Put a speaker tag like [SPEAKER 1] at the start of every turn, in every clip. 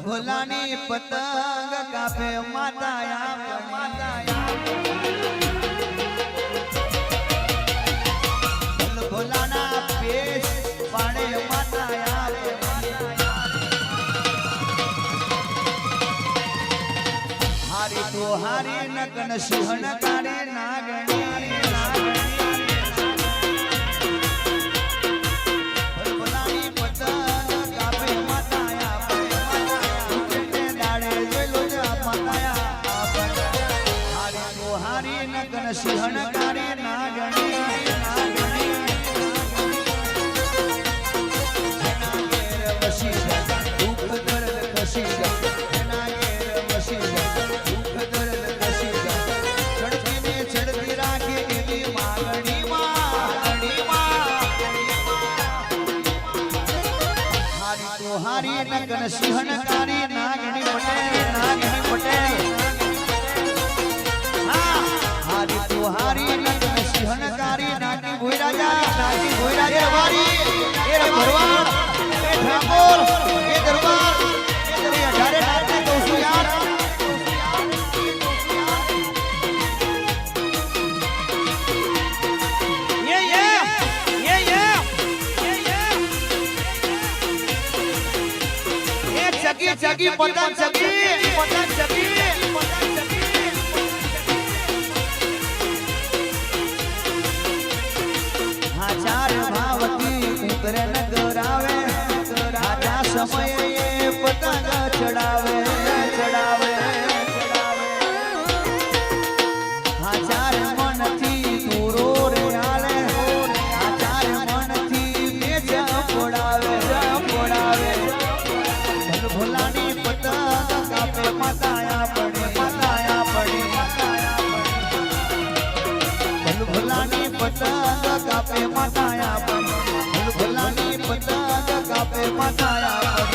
[SPEAKER 1] ભોલાની પતંગ કાપે માતાયા ભોલાના પેશ પાડે માતાયા હારી તો હારી નકન સિંહણ કારે નાગણી સિંહણકારી નાગણી નાગણી જેના ઘેર વસી જાય દુઃખ દર્દ ખસી જાય જેના ઘેર વસી જાય દુઃખ દર્દ ખસી જાય ચડતીને ચડતી રાખે એવી માગણી હારી તો હારી નગન સિંહણકારી નાગણી પટેલ હારી નગન સિંહણકારી નાગી ભોયરાજા વારી એ ભરવાડ એ ઠાકોર એ દરબાર એ અઢારે નાગને કહું છું યાર ચગી પતંગ ચગી ચાર ભાવતી ઉતરે નગરાવે રાજા સમયે પતંગ ચડાવે ચાર મનથી દૂરો રે હાલે ચાર મનથી મેચ પડાવે ભોલાની પતંગ કાપે માતાયા પડે ભોલાની પતંગ કાપે માતાયા ભોલાની પતંગ કાપે માતાયા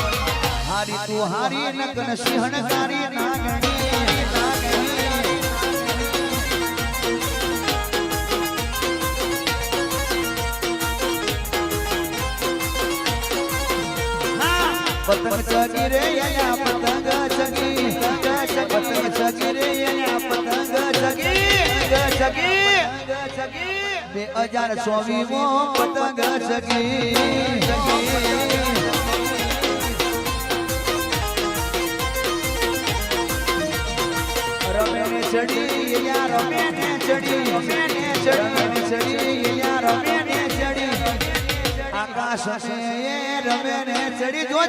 [SPEAKER 1] હારી તું હારી નગન સિંહણકારી નાગણી પતંગ ચગી રે યા પતંગ ચગી પતંગ ચગી રે યા પતંગ ચગી 2024 પતંગ ચગી રમેને ચડી યા રમેને ચડી યા રમેને ચડી આકાશ સે રમેને ચડી જો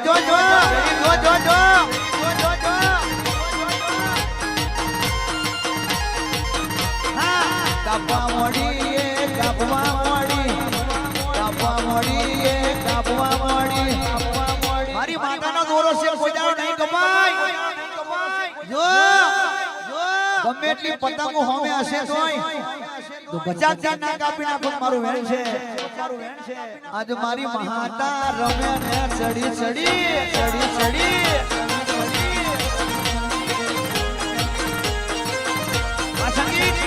[SPEAKER 1] કાપવા મળી મારી માતાનો દોરો છે કોઈ દાડો નહીં કમાય જો ગમે એટલી પતંગો હોમે હશે તોય તો 50 ના કાપી નાખો મારું વેણ છે આજ મારી માતા રમે ને ચડી આ સંગીત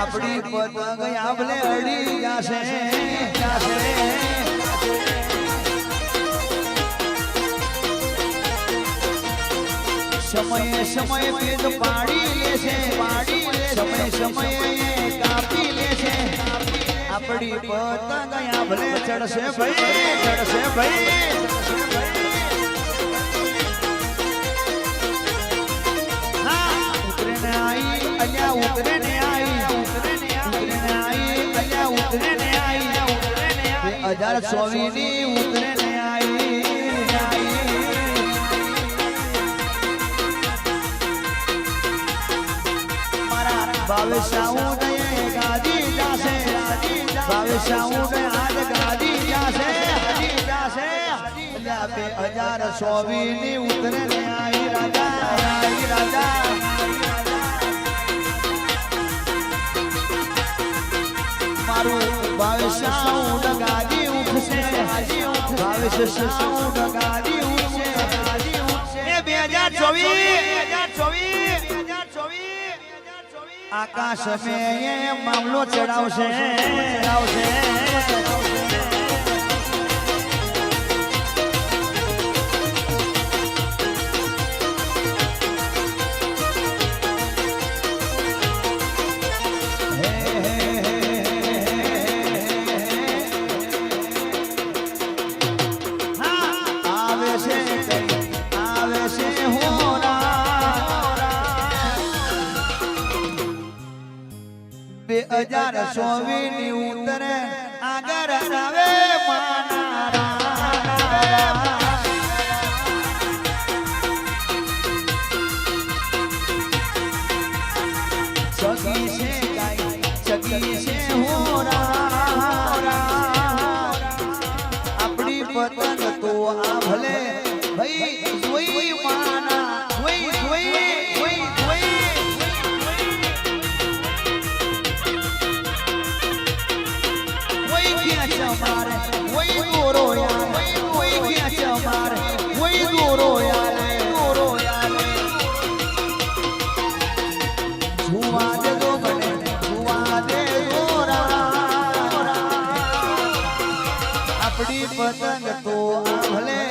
[SPEAKER 1] આપણી પતંગ આંબલે અડી જાશે સમયે પેટ પાડી લેશે સમયે કાપી લેશે આપણી પતંગ આંબલે ચડશે ભાઈ ઉતરે ને આઈ 2024 ની ઉતરે ને આવી મારા ભાવેશા ઉદય ગાદી જાશે ભાવેશા ઉદય આજ ગાદી જાશે 2024 ની ઉતરે ને આવી રાજા મારું ભાવેશા ઉદય ગાદી ઉઠશે ભાવેશા ઉદય ગાદી ઉઠશે એ 2024 આકાશ મેં મામલો ચડાવશે આવે છે હોરા 2024 ની ઉતરે આગળ આવે સગી છે હોરા આપણી પતંગ તો આ ભલે ભાઈ જોઈ માના જોઈ મારે વહી દોરો યાર વહી ક્યાં છે મારે વહી દોરો યાર છુવા દે દો મને છુવા દે દોરા આપણી પતંગ તો ભલે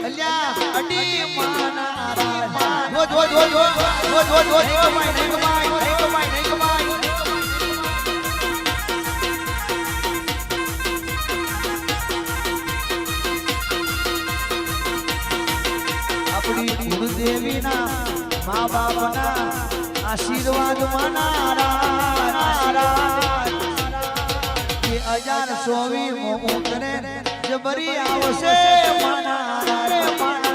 [SPEAKER 1] અલ્યા અડી માના રાજા નહીં કમાય ગુરુદેવીના મા બાપના આશીર્વાદ માના 2024 ઉતરે જબરી આવશે માના